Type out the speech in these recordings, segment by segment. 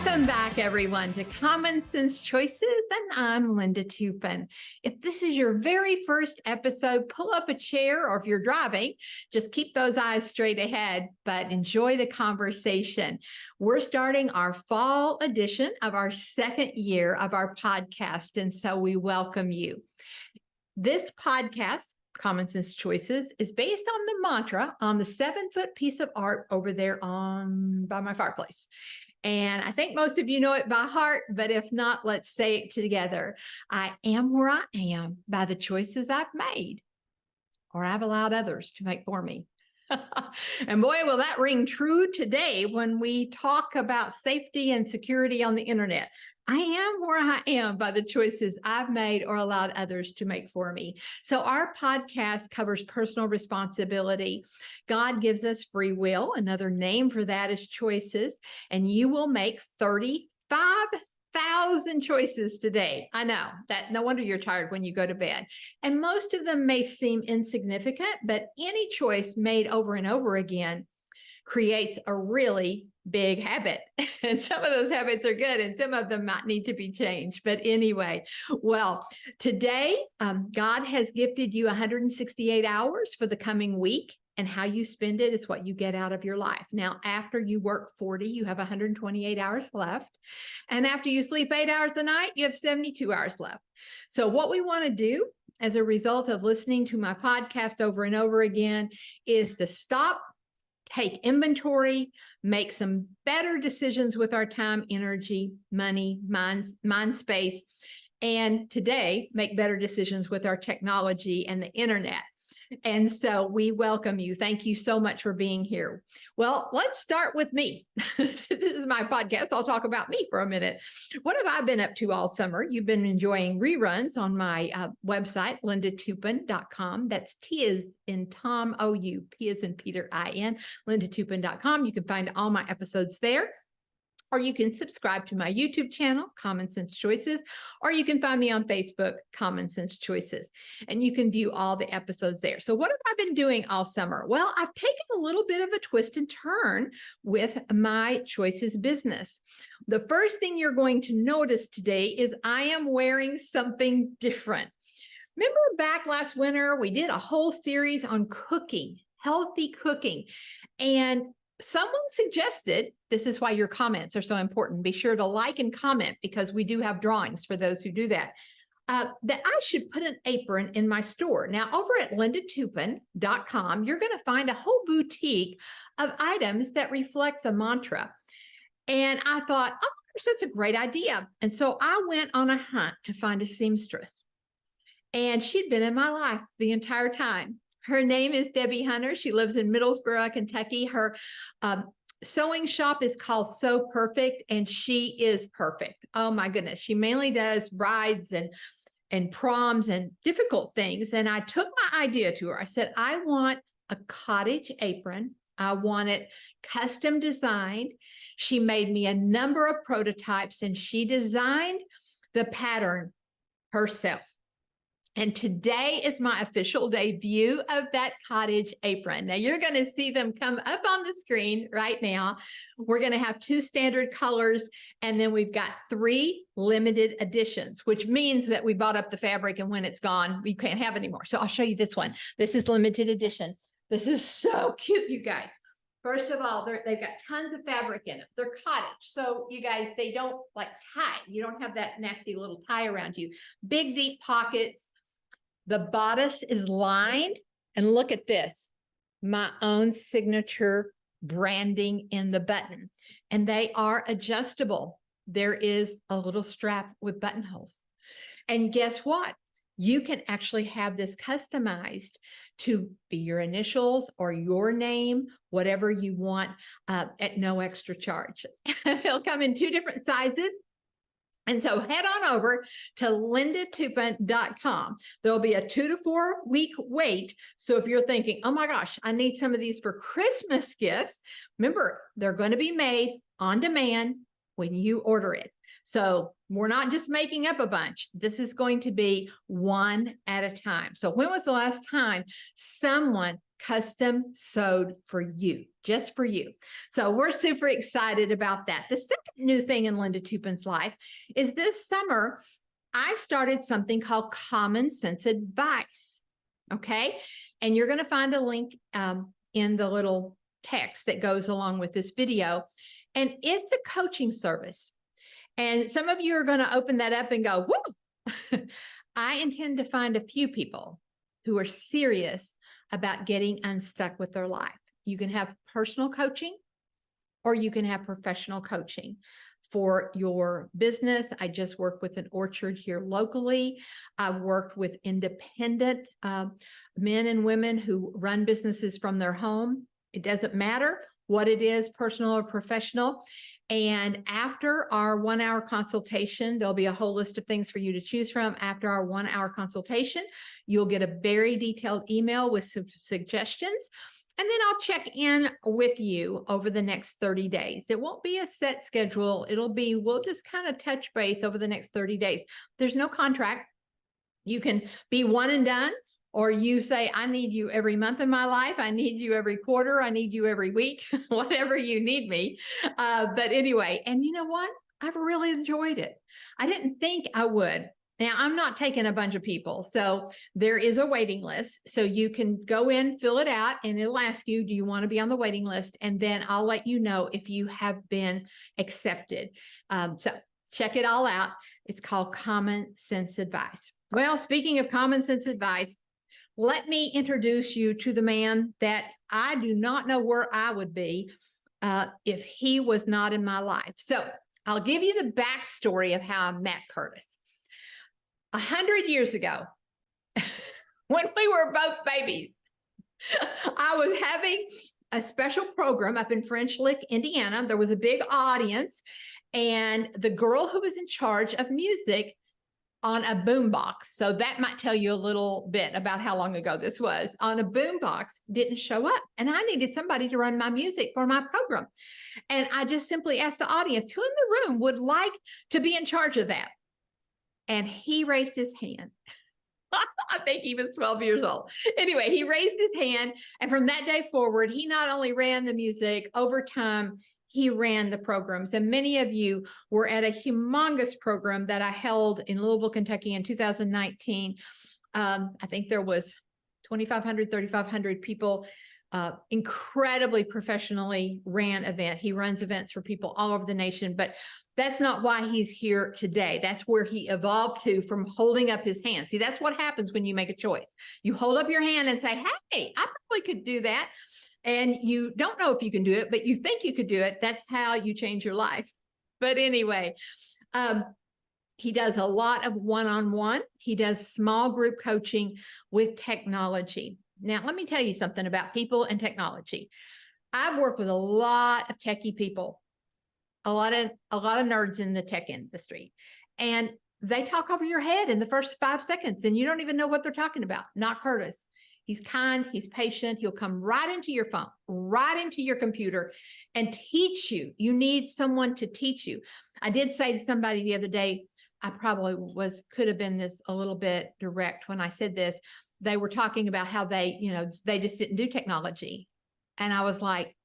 Welcome back, everyone, to Common Sense Choices, and I'm Linda Toupin. If this is your very first episode, pull up a chair, or if you're driving, just keep those eyes straight ahead, but enjoy the conversation. We're starting our fall edition of our second year of our podcast, and so we welcome you. This podcast, Common Sense Choices, is based on the mantra on the 7-foot piece of art over there by my fireplace. And I think most of you know it by heart, but if not, let's say it together. I am where I am by the choices I've made, or I've allowed others to make for me. And boy, will that ring true today when we talk about safety and security on the internet. I am where I am by the choices I've made or allowed others to make for me. So our podcast covers personal responsibility. God gives us free will. Another name for that is choices. And you will make 35,000 choices today. I know that no wonder you're tired when you go to bed. And most of them may seem insignificant, but any choice made over and over again creates a really big habit. And some of those habits are good and some of them might need to be changed. But anyway, well, today, God has gifted you 168 hours for the coming week, and how you spend it is what you get out of your life. Now, after you work 40, you have 128 hours left. And after you sleep 8 hours a night, you have 72 hours left. So what we want to do as a result of listening to my podcast over and over again is to stop, take inventory, make some better decisions with our time, energy, money, mind space, and today make better decisions with our technology and the internet. And so we welcome you. Thank you so much for being here. Well, let's start with me. This is my podcast. I'll talk about me for a minute. What have I been up to all summer? You've been enjoying reruns on my website, lindatoupin.com. That's T as in Tom, O-U, P as in Peter, I-N, lindatoupin.com. You can find all my episodes there. Or you can subscribe to my YouTube channel, Common Sense Choices, or you can find me on Facebook, Common Sense Choices, and you can view all the episodes there. So what have I been doing all summer? Well, I've taken a little bit of a twist and turn with my choices business. The first thing you're going to notice today is I am wearing something different. Remember back last winter, we did a whole series on cooking, healthy cooking, and someone suggested, this is why your comments are so important. Be sure to like and comment because we do have drawings for those who do that, that I should put an apron in my store. Now, over at lindatoupin.com, you're going to find a whole boutique of items that reflect the mantra. And I thought, oh, that's a great idea. And so I went on a hunt to find a seamstress. And she'd been in my life the entire time. Her name is Debbie Hunter. She lives in Middlesboro, Kentucky. Her sewing shop is called So Perfect, and she is perfect. Oh my goodness. She mainly does brides and proms and difficult things. And I took my idea to her. I said, I want a cottage apron. I want it custom designed. She made me a number of prototypes and she designed the pattern herself. And today is my official debut of that cottage apron. Now you're going to see them come up on the screen right now. We're going to have 2 standard colors, and then we've got 3 limited editions, which means that we bought up the fabric and when it's gone, we can't have it anymore. So I'll show you this one. This is limited edition. This is so cute, you guys. First of all, they've got tons of fabric in it. They're cottage. So you guys, they don't like tie. You don't have that nasty little tie around you. Big, deep pockets. The bodice is lined, and look at this, my own signature branding in the button, and they are adjustable. There is a little strap with buttonholes. And guess what? You can actually have this customized to be your initials or your name, whatever you want, at no extra charge. They'll come in 2 different sizes. And so head on over to lindatoupin.com. There'll be a 2 to 4 week wait. So if you're thinking, oh my gosh, I need some of these for Christmas gifts, remember, they're going to be made on demand when you order it. So we're not just making up a bunch. This is going to be one at a time. So when was the last time someone custom sewed for you, just for you. So we're super excited about that. The second new thing in Linda Toupin's life is this summer, I started something called Common Sense Advice. Okay. And you're going to find a link in the little text that goes along with this video. And it's a coaching service. And some of you are going to open that up and go, whoo. I intend to find a few people who are serious about getting unstuck with their life. You can have personal coaching or you can have professional coaching for your business. I just worked with an orchard here locally. I've worked with independent men and women who run businesses from their home. It doesn't matter what it is, personal or professional. And after our 1 hour consultation, there'll be a whole list of things for you to choose from. After our 1 hour consultation, you'll get a very detailed email with some suggestions. And then I'll check in with you over the next 30 days. It won't be a set schedule. We'll just kind of touch base over the next 30 days. There's no contract. You can be one and done, or you say, I need you every month in my life. I need you every quarter. I need you every week, whatever you need me. But anyway, and you know what? I've really enjoyed it. I didn't think I would. Now, I'm not taking a bunch of people. So there is a waiting list. So you can go in, fill it out, and it'll ask you, do you want to be on the waiting list? And then I'll let you know if you have been accepted. So check it all out. It's called Common Sense Advice. Well, speaking of common sense advice, let me introduce you to the man that I do not know where I would be if he was not in my life. So I'll give you the backstory of how I met Curtis. 100 years ago, when we were both babies, I was having a special program up in French Lick, Indiana. There was a big audience, and the girl who was in charge of music on a boombox, so that might tell you a little bit about how long ago this was, on a boombox, didn't show up. And I needed somebody to run my music for my program. And I just simply asked the audience, who in the room would like to be in charge of that? And he raised his hand. I think he was 12 years old. Anyway, he raised his hand. And from that day forward, he not only ran the music, over time, he ran the programs. And many of you were at a humongous program that I held in Louisville, Kentucky in 2019. I think there was 2,500, 3,500 people, incredibly professionally ran event. He runs events for people all over the nation, but that's not why he's here today. That's where he evolved to, from holding up his hand. See, that's what happens when you make a choice. You hold up your hand and say, hey, I probably could do that. And you don't know if you can do it, but you think you could do it. That's how you change your life. But anyway, he does a lot of one-on-one. He does small group coaching with technology. Now, let me tell you something about people and technology. I've worked with a lot of techie people, a lot of nerds in the tech industry, and they talk over your head in the first 5 seconds, and you don't even know what they're talking about. Not Curtis. He's kind, he's patient. He'll come right into your phone, right into your computer, and teach you. You need someone to teach you. I did say to somebody the other day, I probably could have been this a little bit direct when I said this. They were talking about how they just didn't do technology. And I was like,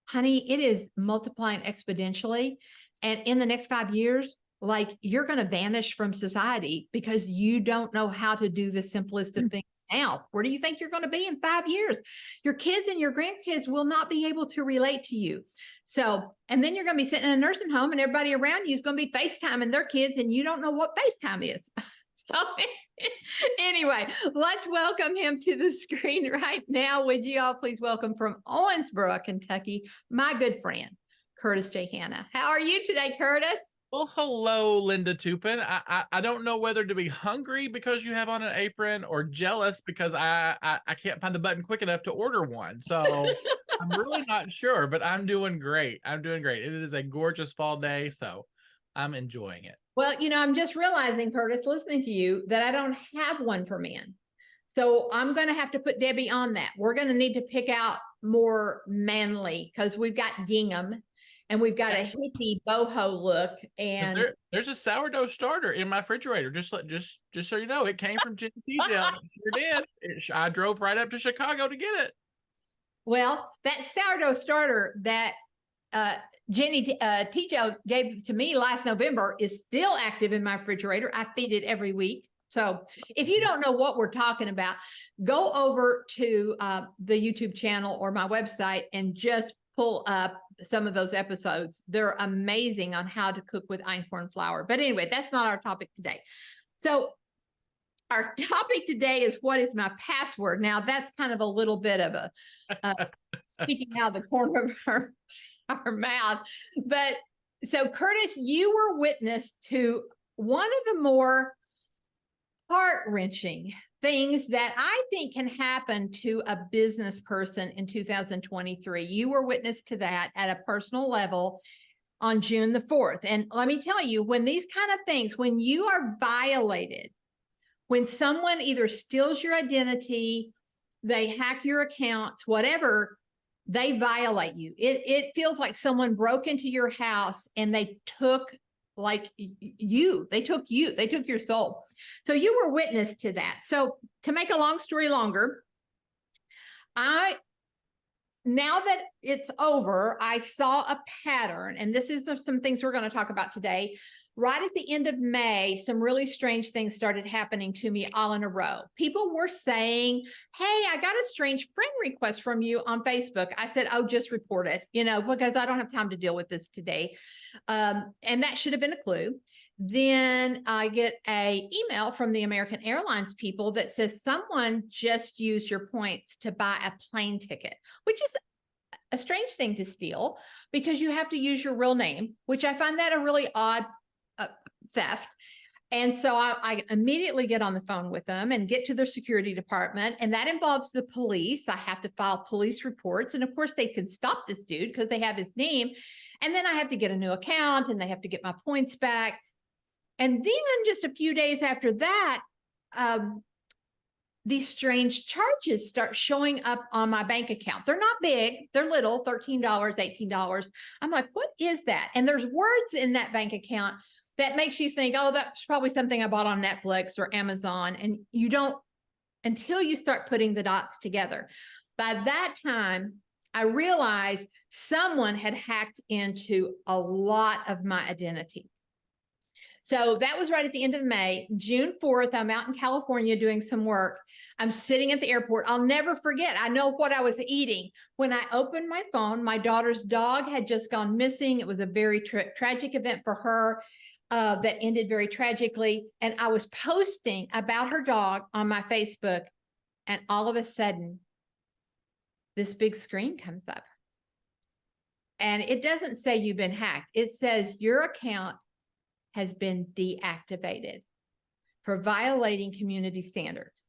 honey, it is multiplying exponentially. And in the next 5 years, like, you're going to vanish from society because you don't know how to do the simplest of things now. Where do you think you're going to be in 5 years? Your kids and your grandkids will not be able to relate to you. So, and then you're going to be sitting in a nursing home and everybody around you is going to be FaceTiming their kids and you don't know what FaceTime is. So anyway, let's welcome him to the screen right now. Would you all please welcome from Owensboro, Kentucky, my good friend, Curtis J. Hanna. How are you today, Curtis? Well, hello, Linda Toupin. I don't know whether to be hungry because you have on an apron or jealous because I can't find the button quick enough to order one. So I'm really not sure, but I'm doing great. I'm doing great. It is a gorgeous fall day, so I'm enjoying it. Well, I'm just realizing, Curtis, listening to you, that I don't have one for men. So I'm going to have to put Debbie on that. We're going to need to pick out more manly because we've got gingham and we've got a hippie boho look. And there's a sourdough starter in my refrigerator. Just so you know, it came from Jenny T-Gel. It sure did. I drove right up to Chicago to get it. Well, that sourdough starter that Jenny T-Gel gave to me last November is still active in my refrigerator. I feed it every week. So if you don't know what we're talking about, go over to the YouTube channel or my website and just pull up some of those episodes. They're amazing on how to cook with einkorn flour. But anyway, that's not our topic today. So our topic today is, what is my password? Now, that's kind of a little bit of a speaking out of the corner of our mouth. But so, Curtis, you were witness to one of the more heart-wrenching things that I think can happen to a business person in 2023. You were witness to that at a personal level on June the 4th. And let me tell you, when these kind of things, when you are violated, when someone either steals your identity, they hack your accounts, whatever, they violate you. It feels like someone broke into your house and they took they took your soul. So you were witness to that. So to make a long story longer, now that it's over, I saw a pattern, and this is some things we're going to talk about today. Right at the end of May, some really strange things started happening to me all in a row. People were saying, hey, I got a strange friend request from you on Facebook. I said, oh, just report it, because I don't have time to deal with this today. And that should have been a clue. Then I get an email from the American Airlines people that says someone just used your points to buy a plane ticket, which is a strange thing to steal because you have to use your real name, which I find that a really odd theft. And so I immediately get on the phone with them and get to their security department. And that involves the police. I have to file police reports. And of course, they can stop this dude because they have his name. And then I have to get a new account and they have to get my points back. And then just a few days after that, these strange charges start showing up on my bank account. They're not big. They're little, $13, $18. I'm like, what is that? And there's words in that bank account that makes you think, oh, that's probably something I bought on Netflix or Amazon. And you don't, until you start putting the dots together. By that time, I realized someone had hacked into a lot of my identity. So that was right at the end of May. June 4th, I'm out in California doing some work. I'm sitting at the airport. I'll never forget. I know what I was eating. When I opened my phone, my daughter's dog had just gone missing. It was a very tragic event for her that ended very tragically. And I was posting about her dog on my Facebook. And all of a sudden, this big screen comes up. And it doesn't say you've been hacked. It says your account has been deactivated for violating community standards.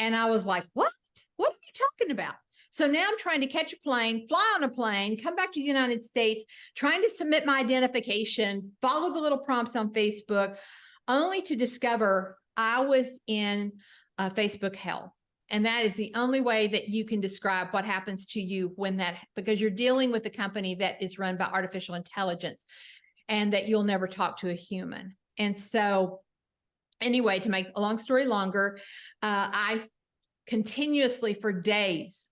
And I was like, what? What are you talking about? So now I'm trying to catch a plane, fly on a plane, come back to the United States, trying to submit my identification, follow the little prompts on Facebook, only to discover I was in Facebook hell. And that is the only way that you can describe what happens to you when because you're dealing with a company that is run by artificial intelligence and that you'll never talk to a human. And so anyway, to make a long story longer, I continuously for days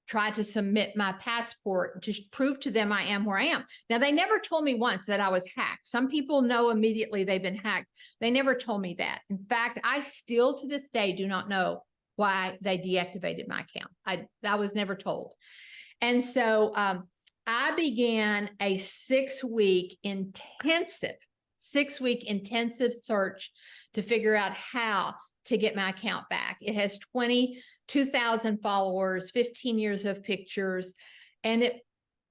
tried to submit my passport to prove to them I am where I am. Now, they never told me once that I was hacked. Some people know immediately they've been hacked. They never told me that. In fact, I still to this day do not know why they deactivated my account. I was never told. And so I began a 6-week intensive search to figure out how to get my account back. It has 22,000 followers, 15 years of pictures. And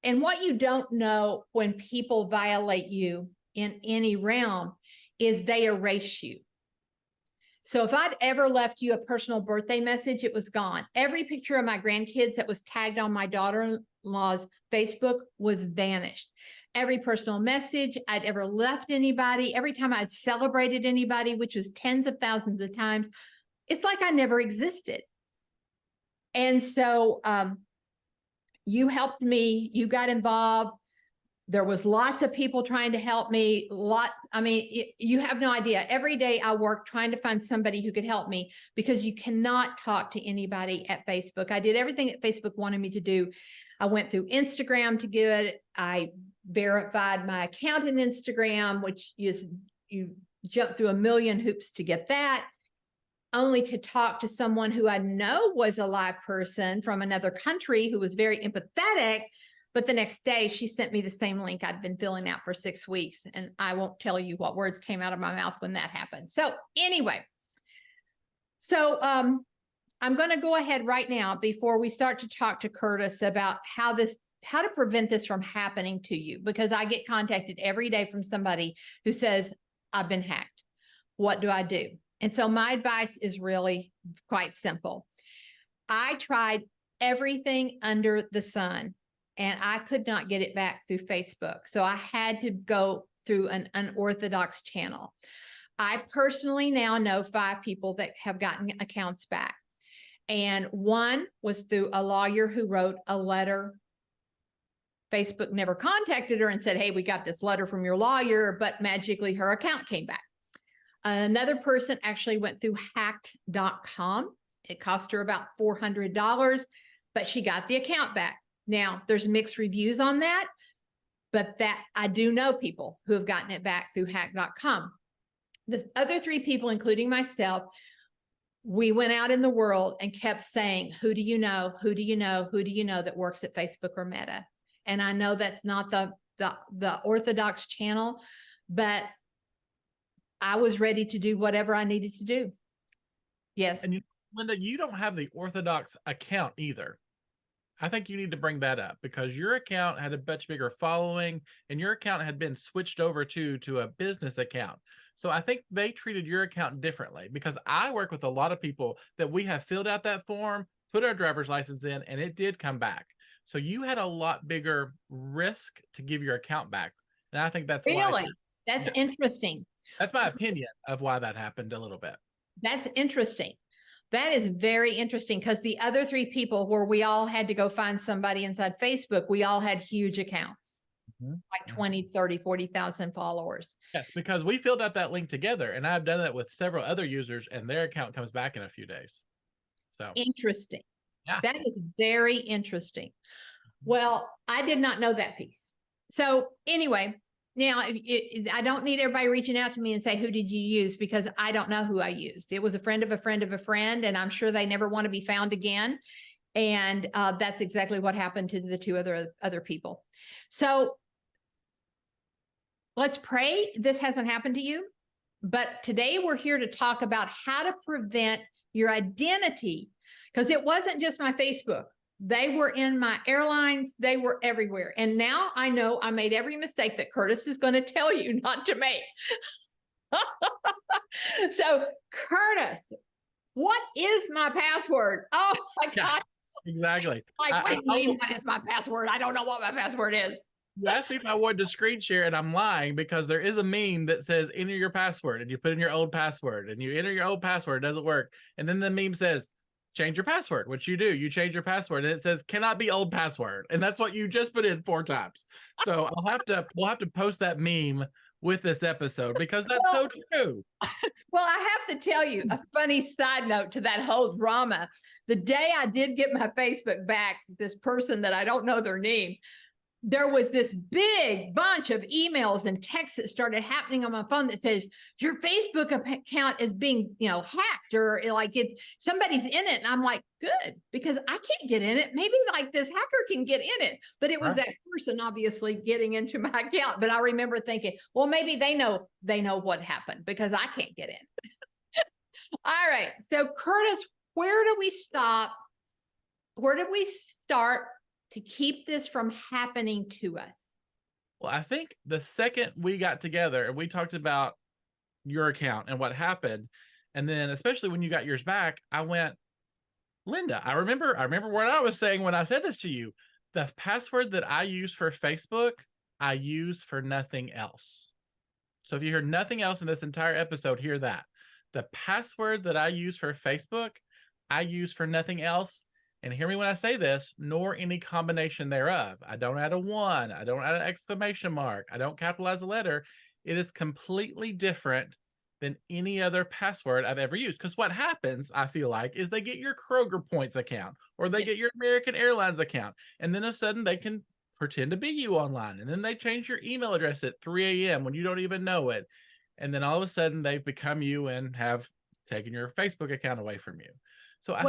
what you don't know when people violate you in any realm is they erase you. So if I'd ever left you a personal birthday message, it was gone. Every picture of my grandkids that was tagged on my daughter-in-law's Facebook was vanished. Every personal message I'd ever left anybody, every time I'd celebrated anybody, which was tens of thousands of times, it's like I never existed. And so you helped me, you got involved. There was lots of people trying to help me. You have no idea. Every day I worked trying to find somebody who could help me, because you cannot talk to anybody at Facebook. I did everything that Facebook wanted me to do. I went through Instagram to get it. I verified my account in Instagram, which is, you jump through a million hoops to get that, only to talk to someone who I know was a live person from another country who was very empathetic. But the next day she sent me the same link I'd been filling out for 6 weeks. And I won't tell you what words came out of my mouth when that happened. So anyway, I'm going to go ahead right now before we start to talk to Curtis about how to prevent this from happening to you, because I get contacted every day from somebody who says, I've been hacked. What do I do? And so my advice is really quite simple. I tried everything under the sun, and I could not get it back through Facebook. So I had to go through an unorthodox channel. I personally now know 5 people that have gotten accounts back. And one was through a lawyer who wrote a letter. Facebook never contacted her and said, hey, we got this letter from your lawyer, but magically her account came back. Another person actually went through hacked.com. It cost her about $400, but she got the account back. Now, there's mixed reviews on that, but that I do know people who have gotten it back through hack.com. The other 3 people, including myself, we went out in the world and kept saying, who do you know? Who do you know? Who do you know that works at Facebook or Meta? And I know that's not the orthodox channel, but I was ready to do whatever I needed to do. Yes. And Linda, you don't have the orthodox account either. I think you need to bring that up, because your account had a much bigger following, and your account had been switched over to a business account. So I think they treated your account differently, because I work with a lot of people that we have filled out that form, put our driver's license in, and it did come back. So you had a lot bigger risk to give your account back. And I think that's really, that's interesting. That's my opinion of why that happened a little bit. That's interesting. That is very interesting, because the other 3 people where we all had to go find somebody inside Facebook, we all had huge accounts, like 20, 30, 40,000 followers. Yes, because we filled out that link together, and I've done that with several other users, and their account comes back in a few days. So interesting. Yeah. That is very interesting. Well, I did not know that piece. So anyway, now I don't need everybody reaching out to me and say, who did you use? Because I don't know who I used. It was a friend of a friend of a friend, and I'm sure they never want to be found again. And that's exactly what happened to the 2 other people. So let's pray this hasn't happened to you. But today we're here to talk about how to prevent your identity, because it wasn't just my Facebook. They were in my airlines. They were everywhere. And now I know I made every mistake that Curtis is going to tell you not to make. So, Curtis, what is my password? Oh my God. Yeah, exactly. Like, what do you mean, what is my password? I don't know what my password is. You asked me if I wanted to screen share, and I'm lying, because there is a meme that says enter your password, and you put in your old password, and you enter your old password, it doesn't work. And then the meme says, change your password, which you do. You change your password, and it says cannot be old password. And that's what you just put in 4 times. So we'll have to post that meme with this episode, because that's so true. Well, I have to tell you a funny side note to that whole drama. The day I did get my Facebook back, this person that I don't know their name, there was this big bunch of emails and texts that started happening on my phone that says your Facebook account is being, hacked, or like somebody's in it. And I'm like, good, because I can't get in it. Maybe like this hacker can get in it. But it was that person obviously getting into my account. But I remember thinking, well, maybe they know what happened, because I can't get in. All right. So Curtis, where do we stop? Where do we start to keep this from happening to us? Well, I think the second we got together and we talked about your account and what happened, and then especially when you got yours back, I went, Linda, I remember what I was saying when I said this to you. The password that I use for Facebook, I use for nothing else. So if you hear nothing else in this entire episode, hear that. The password that I use for Facebook, I use for nothing else. And hear me when I say this, nor any combination thereof. I don't add a 1. I don't add an exclamation mark. I don't capitalize a letter. It is completely different than any other password I've ever used. Because what happens, I feel like, is they get your Kroger Points account or they get your American Airlines account. And then all of a sudden they can pretend to be you online. And then they change your email address at 3 a.m. when you don't even know it. And then all of a sudden they've become you and have taken your Facebook account away from you. So I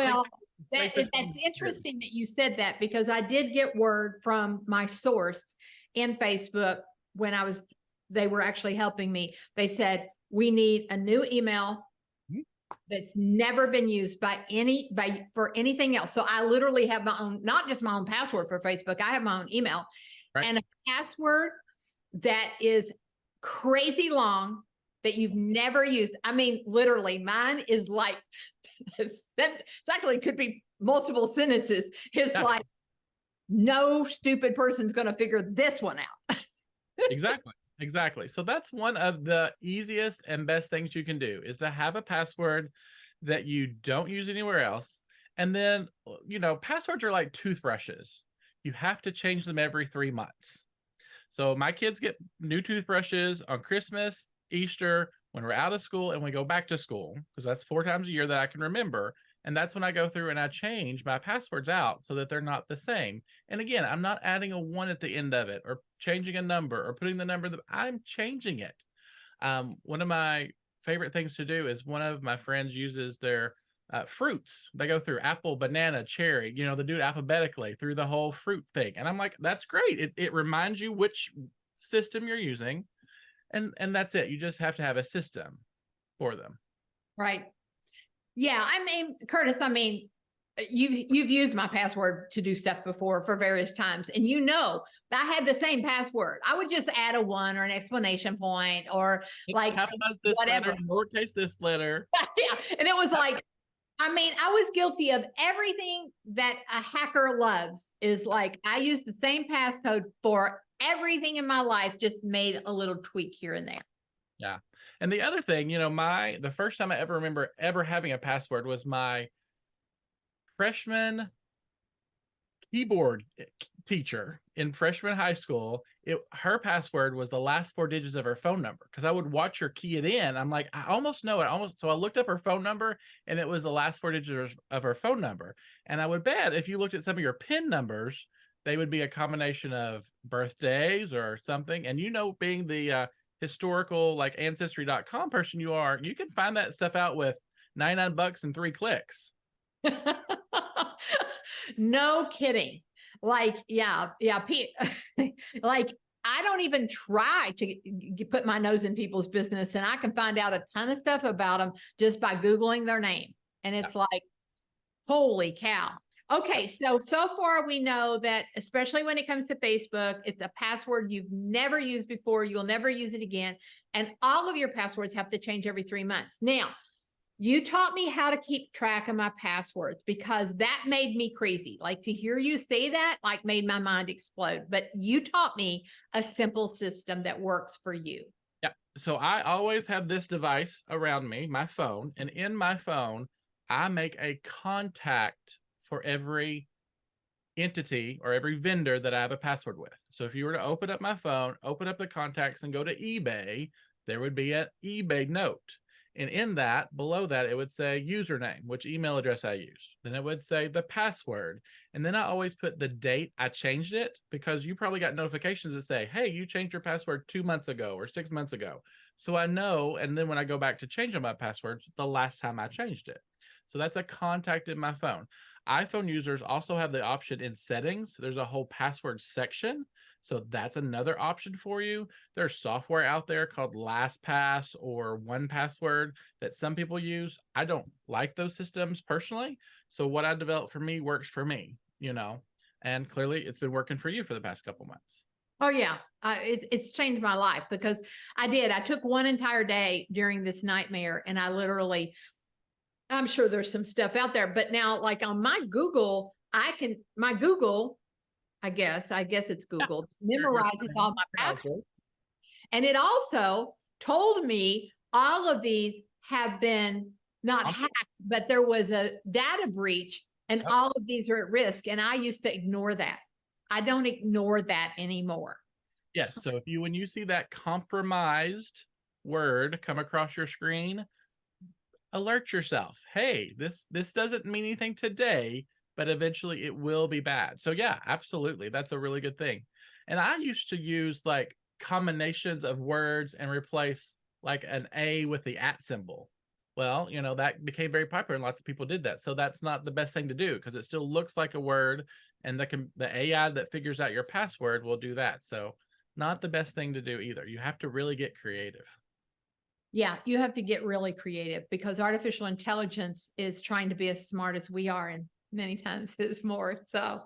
think that's interesting that you said that, because I did get word from my source in Facebook when they were actually helping me. They said, we need a new email that's never been used for anything else. So I literally have my own, not just my own password for Facebook. I have my own email and a password that is crazy long that you've never used. I mean, literally mine is like, it's actually could be multiple sentences. It's like, no stupid person's going to figure this one out. Exactly. So that's one of the easiest and best things you can do, is to have a password that you don't use anywhere else. And then, passwords are like toothbrushes. You have to change them every 3 months. So my kids get new toothbrushes on Christmas, Easter, when we're out of school, and we go back to school, because that's 4 times a year that I can remember. And that's when I go through and I change my passwords out so that they're not the same. And again, I'm not adding a 1 at the end of it or changing a number or putting the number that I'm changing it. One of my favorite things to do is one of my friends uses their fruits. They go through apple, banana, cherry, they do it alphabetically through the whole fruit thing. And I'm like, that's great. It reminds you which system you're using. And that's it. You just have to have a system for them. Right. Yeah. I mean, Curtis, you've used my password to do stuff before for various times. And I had the same password. I would just add a 1 or an exclamation point or capitalize this whatever. letter, lowercase this letter. Yeah. And it was like, I was guilty of everything that a hacker loves. Is like, I use the same passcode for everything in my life, just made a little tweak here and there. Yeah. And the other thing, the first time I ever remember ever having a password was my freshman keyboard teacher in freshman high school. Her password was the last 4 digits of her phone number, because I would watch her key it in. I'm like, I almost know it. So I looked up her phone number, and it was the last 4 digits of her phone number. And I would bet if you looked at some of your PIN numbers, they would be a combination of birthdays or something. And being the historical, like ancestry.com person you are, you can find that stuff out with $99 and 3 clicks. No kidding. Like, yeah. Like, I don't even try to put my nose in people's business, and I can find out a ton of stuff about them just by Googling their name. And it's like, holy cow. Okay. So far we know that, especially when it comes to Facebook, it's a password you've never used before. You'll never use it again. And all of your passwords have to change every 3 months. Now, you taught me how to keep track of my passwords, because that made me crazy. Like, to hear you say that, made my mind explode. But you taught me a simple system that works for you. Yeah. So I always have this device around me, my phone, and in my phone, I make a contact for every entity or every vendor that I have a password with. So if you were to open up my phone, open up the contacts and go to eBay, there would be an eBay note. And in that, below that, it would say username, which email address I use. Then it would say the password. And then I always put the date I changed it, because you probably got notifications that say, hey, you changed your password 2 months ago or 6 months ago. So I know. And then when I go back to changing my passwords, the last time I changed it. So that's a contact in my phone. iPhone users also have the option in settings. There's a whole password section. So that's another option for you. There's software out there called LastPass or 1Password that some people use. I don't like those systems personally. So what I developed for me works for me, and clearly it's been working for you for the past couple months. Oh yeah. It's changed my life, because I took one entire day during this nightmare, and I'm sure there's some stuff out there, but now, like on my Google, I guess it's Google, memorizes all my passwords. And it also told me all of these have been not hacked, but there was a data breach And all of these are at risk. And I used to ignore that. I don't ignore that anymore. Yes. So when you see that compromised word come across your screen, alert yourself. Hey, this doesn't mean anything today, but eventually it will be bad. So yeah, absolutely. That's a really good thing. And I used to use like combinations of words and replace like an A with the @ symbol. Well, that became very popular and lots of people did that. So that's not the best thing to do because it still looks like a word, and the AI that figures out your password will do that. So not the best thing to do either. You have to really get creative. Yeah, you have to get really creative because artificial intelligence is trying to be as smart as we are, and many times it's more. So,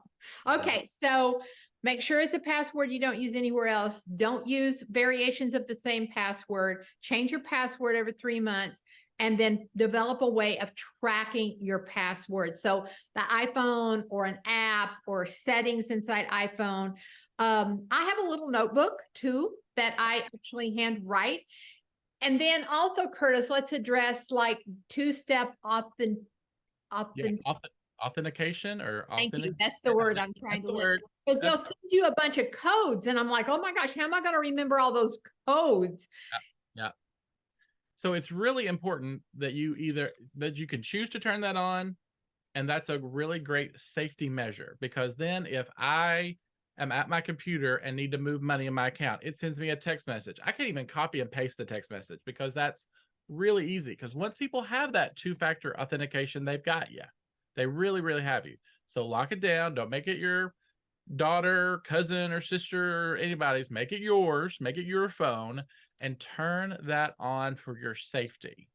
okay. So make sure it's a password you don't use anywhere else. Don't use variations of the same password. Change your password every 3 months, and then develop a way of tracking your password. So the iPhone or an app or settings inside iPhone. I have a little notebook too that I actually handwrite. And then also, Curtis, let's address like two-step Authentication or Thank you. authentic. That's the word I'm trying That's to the look word. for. Because they'll send you a bunch of codes, and I'm like, oh my gosh, how am I going to remember all those codes? Yeah. So it's really important that you can choose to turn that on, and that's a really great safety measure, because then if I am at my computer and need to move money in my account, it sends me a text message. I can't even copy and paste the text message because that's really easy. Because once people have that two-factor authentication, they've got you. They really, really have you. So lock it down. Don't make it your daughter, cousin, or sister, or anybody's. Make it yours. Make it your phone, and turn that on for your safety.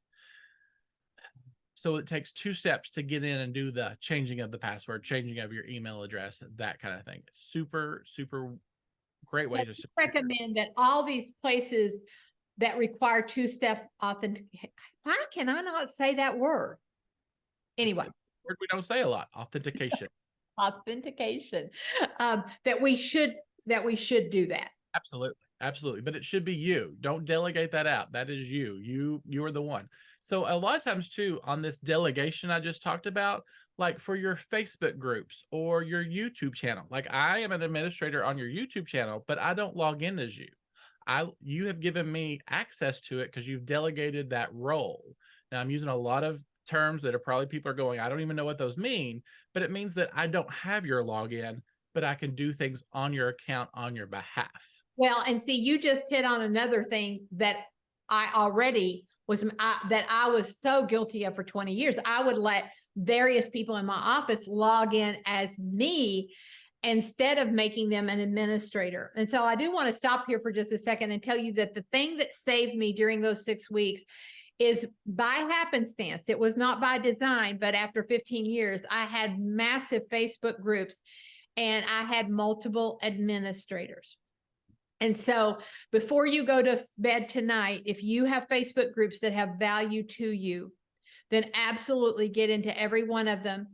So it takes 2 steps to get in and do the changing of the password, changing of your email address, that kind of thing. Super, super great way to recommend that all these places that require two-step authentication. Why can I not say that word? Anyway, word we don't say a lot. Authentication. Authentication. That we should do that. Absolutely. But it should be you. Don't delegate that out. That is you. You are the one. So a lot of times too, on this delegation I just talked about, like for your Facebook groups or your YouTube channel, like I am an administrator on your YouTube channel, but I don't log in as you. You have given me access to it because you've delegated that role. Now I'm using a lot of terms that are probably people are going, I don't even know what those mean, but it means that I don't have your login, but I can do things on your account on your behalf. Well, and see, you just hit on another thing that I already that I was so guilty of for 20 years. I would let various people in my office log in as me instead of making them an administrator. And so I do want to stop here for just a second and tell you that the thing that saved me during those 6 weeks is by happenstance. It was not by design, but after 15 years, I had massive Facebook groups and I had multiple administrators. And so before you go to bed tonight, if you have Facebook groups that have value to you, then absolutely get into every one of them.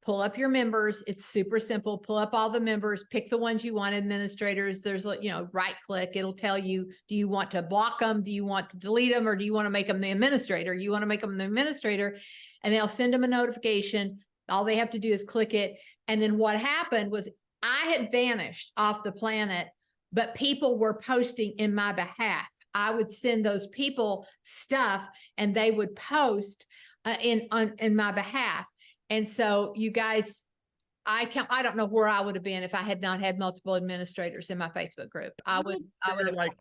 Pull up your members. It's super simple. Pull up all the members, pick the ones you want administrators. There's, right click. It'll tell you, do you want to block them? Do you want to delete them? Or do you want to make them the administrator? You want to make them the administrator, and they'll send them a notification. All they have to do is click it. And then what happened was I had vanished off the planet, but people were posting in my behalf. I would send those people stuff and they would post in my behalf. And so you guys, I don't know where I would have been if I had not had multiple administrators in my Facebook group. I would have, like,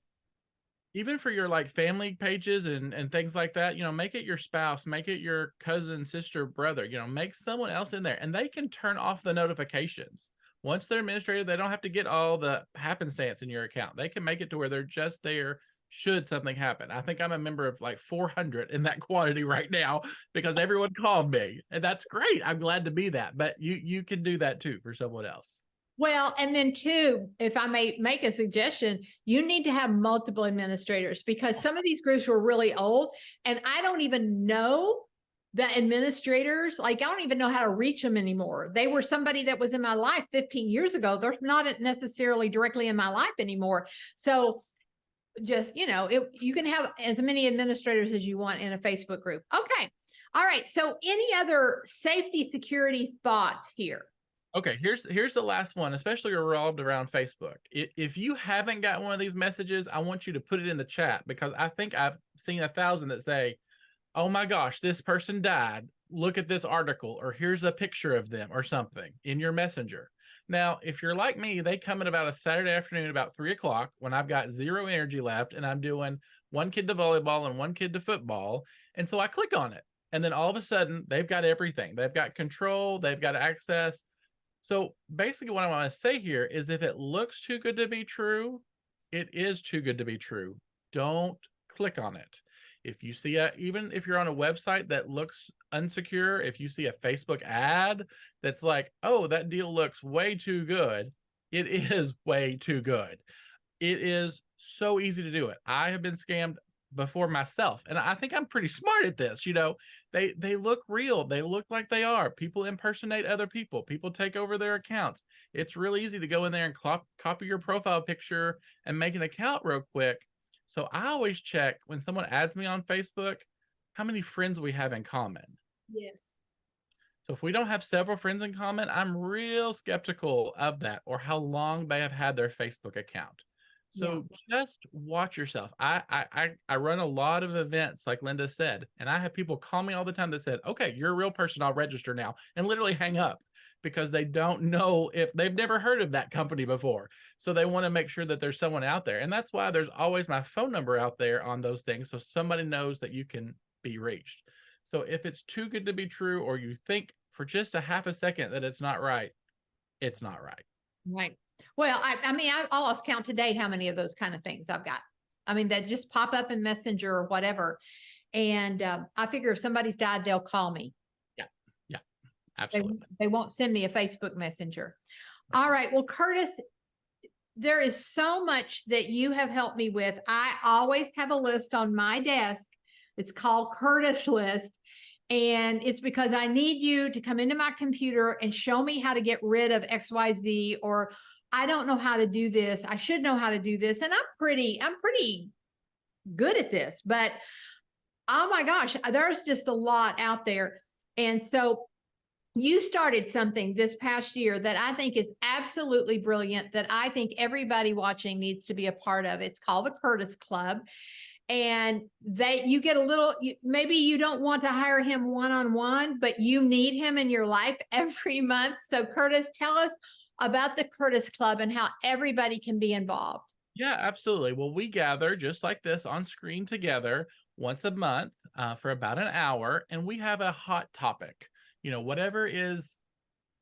even for your like family pages and things like that, make it your spouse, make it your cousin, sister, brother, make someone else in there, and they can turn off the notifications. Once they're administrator, they don't have to get all the happenstance in your account. They can make it to where they're just there should something happen. I think I'm a member of like 400 in that quantity right now because everyone called me, and that's great. I'm glad to be that, but you can do that too for someone else. Well, and then too, if I may make a suggestion, you need to have multiple administrators because some of these groups were really old and I don't even know the administrators. Like, I don't even know how to reach them anymore. They were somebody that was in my life 15 years ago. They're not necessarily directly in my life anymore. So just, you can have as many administrators as you want in a Facebook group. Okay. All right. So any other safety security thoughts here? Okay, here's the last one, especially revolved around Facebook. If you haven't got one of these messages, I want you to put it in the chat, because I think I've seen 1,000 that say, oh my gosh, this person died. Look at this article, or here's a picture of them, or something in your messenger. Now, if you're like me, they come at about a Saturday afternoon, about 3 o'clock, when I've got zero energy left and I'm doing one kid to volleyball and one kid to football. And so I click on it. And then all of a sudden, they've got everything. They've got control, they've got access. So basically, what I want to say here is, if it looks too good to be true, it is too good to be true. Don't click on it. If you see even if you're on a website that looks unsecure, if you see a Facebook ad that's like, oh, that deal looks way too good, it is way too good. It is so easy to do it. I have been scammed before myself, and I think I'm pretty smart at this. They look real. They look like they are. People impersonate other people. People take over their accounts. It's really easy to go in there and copy your profile picture and make an account real quick. So I always check when someone adds me on Facebook, how many friends we have in common. Yes. So if we don't have several friends in common, I'm real skeptical of that, or how long they have had their Facebook account. So just watch yourself. I run a lot of events, like Linda said, and I have people call me all the time that said, okay, you're a real person, I'll register now, and literally hang up, because they don't know, if they've never heard of that company before. So they want to make sure that there's someone out there. And that's why there's always my phone number out there on those things, so somebody knows that you can be reached. So if it's too good to be true, or you think for just a half a second that it's not right, it's not right. Right. Well, I mean, I lost count today how many of those kind of things I've got. I mean, that just pop up in Messenger or whatever. And I figure if somebody's died, they'll call me. Yeah, absolutely. They won't send me a Facebook Messenger. All right. Well, Curtis, there is so much that you have helped me with. I always have a list on my desk. It's called Curtis List. And it's because I need you to come into my computer and show me how to get rid of XYZ, or I don't know how to do this. I should know how to do this. And I'm pretty good at this, but oh my gosh, there's just a lot out there. And so you started something this past year that I think is absolutely brilliant, that I think everybody watching needs to be a part of. It's called the Curtis Club. And you get a little, maybe you don't want to hire him one-on-one, but you need him in your life every month. So Curtis, tell us about the Curtis Club and how everybody can be involved. Yeah, absolutely. Well, we gather just like this on screen together once a month for about an hour, and we have a hot topic, whatever is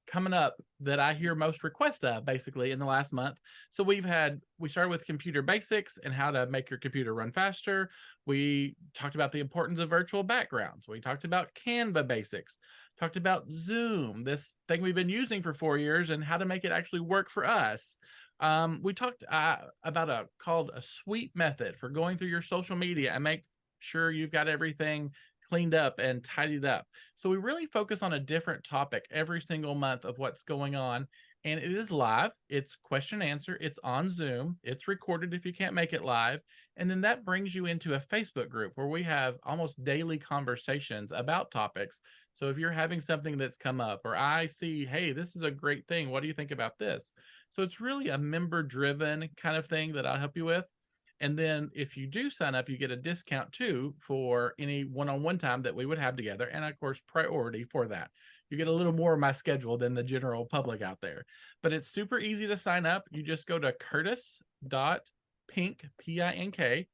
coming up that I hear most requests of, basically, in the last month. So we started with computer basics and how to make your computer run faster. We talked about the importance of virtual backgrounds. We talked about Canva basics, talked about Zoom, this thing we've been using for 4 years, and how to make it actually work for us. We talked about called a sweep method for going through your social media and make sure you've got everything cleaned up and tidied up. So we really focus on a different topic every single month of what's going on. And it is live. It's question and answer. It's on Zoom. It's recorded if you can't make it live. And then that brings you into a Facebook group where we have almost daily conversations about topics. So if you're having something that's come up, or I see, hey, this is a great thing, what do you think about this? So it's really a member-driven kind of thing that I'll help you with. And then if you do sign up, you get a discount too for any one-on-one time that we would have together. And of course, priority for that. You get a little more of my schedule than the general public out there. But it's super easy to sign up. You just go to curtis.pink, P-I-N-K,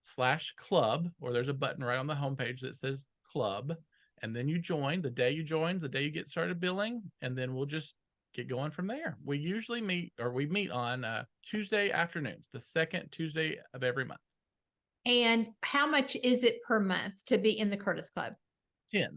/club, or there's a button right on the homepage that says club. And then you join. The day you join, the day you get started billing, and then we'll just get going from there. We usually meet on Tuesday afternoons, the second Tuesday of every month. And how much is it per month to be in the Curtis Club? $10.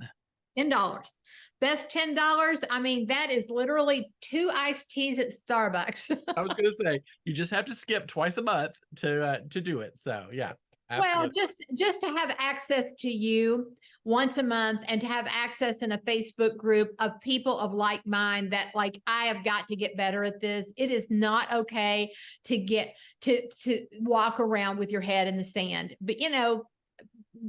Best $10. I mean, that is literally 2 iced teas at Starbucks. I was going to say, you just have to skip twice a month to do it. So yeah. Absolutely. Well, just to have access to you once a month, and to have access in a Facebook group of people of like mind that, like, I have got to get better at this. It is not okay to walk around with your head in the sand. But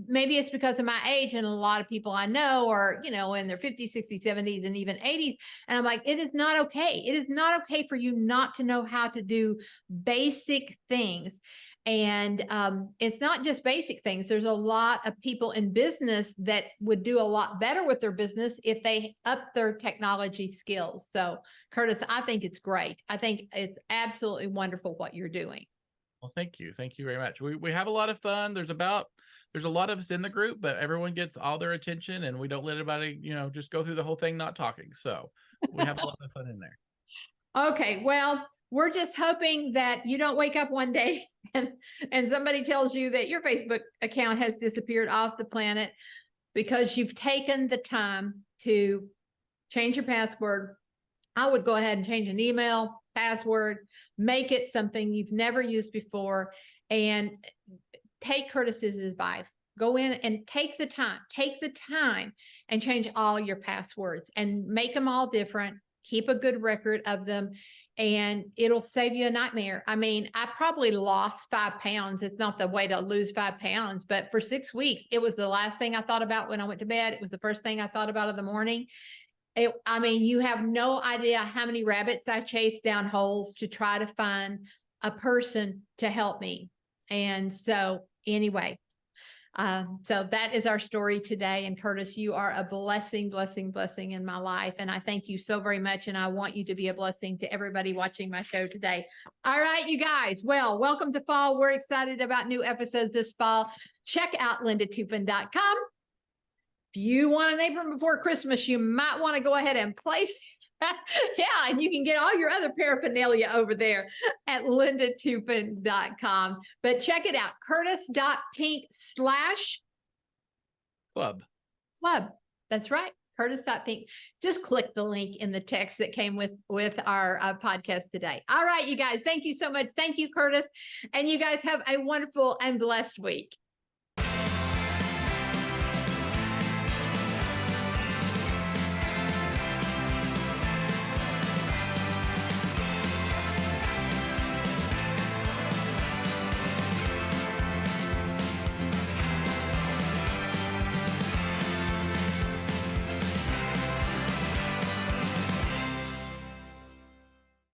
maybe it's because of my age, and a lot of people I know are, in their 50s, 60s, 70s, and even 80s. And I'm like, it is not okay. It is not okay for you not to know how to do basic things. And it's not just basic things. There's a lot of people in business that would do a lot better with their business if they up their technology skills. So, Curtis, I think it's great. I think it's absolutely wonderful what you're doing. Well, thank you. Thank you very much. We have a lot of fun. There's a lot of us in the group, but everyone gets all their attention, and we don't let anybody, just go through the whole thing not talking. So we have a lot of fun in there. Okay, well, we're just hoping that you don't wake up one day and somebody tells you that your Facebook account has disappeared off the planet because you've taken the time to change your password. I would go ahead and change an email, password, make it something you've never used before, and take Curtis's advice. Go in and take the time and change all your passwords and make them all different. Keep a good record of them, and it'll save you a nightmare. I mean, I probably lost 5 pounds. It's not the way to lose 5 pounds, but for 6 weeks, it was the last thing I thought about when I went to bed. It was the first thing I thought about in the morning. You have no idea how many rabbits I chased down holes to try to find a person to help me. And so anyway, so that is our story today. And Curtis, you are a blessing in my life. And I thank you so very much. And I want you to be a blessing to everybody watching my show today. All right, you guys. Well, welcome to fall. We're excited about new episodes this fall. Check out lindatoupin.com. If you want an apron before Christmas, you might want to go ahead and place. Yeah, and you can get all your other paraphernalia over there at lindatoupin.com. But check it out, curtis.pink/club. That's right, curtis.pink. Just click the link in the text that came with our podcast today. All right, you guys, thank you so much. Thank you, Curtis. And you guys have a wonderful and blessed week.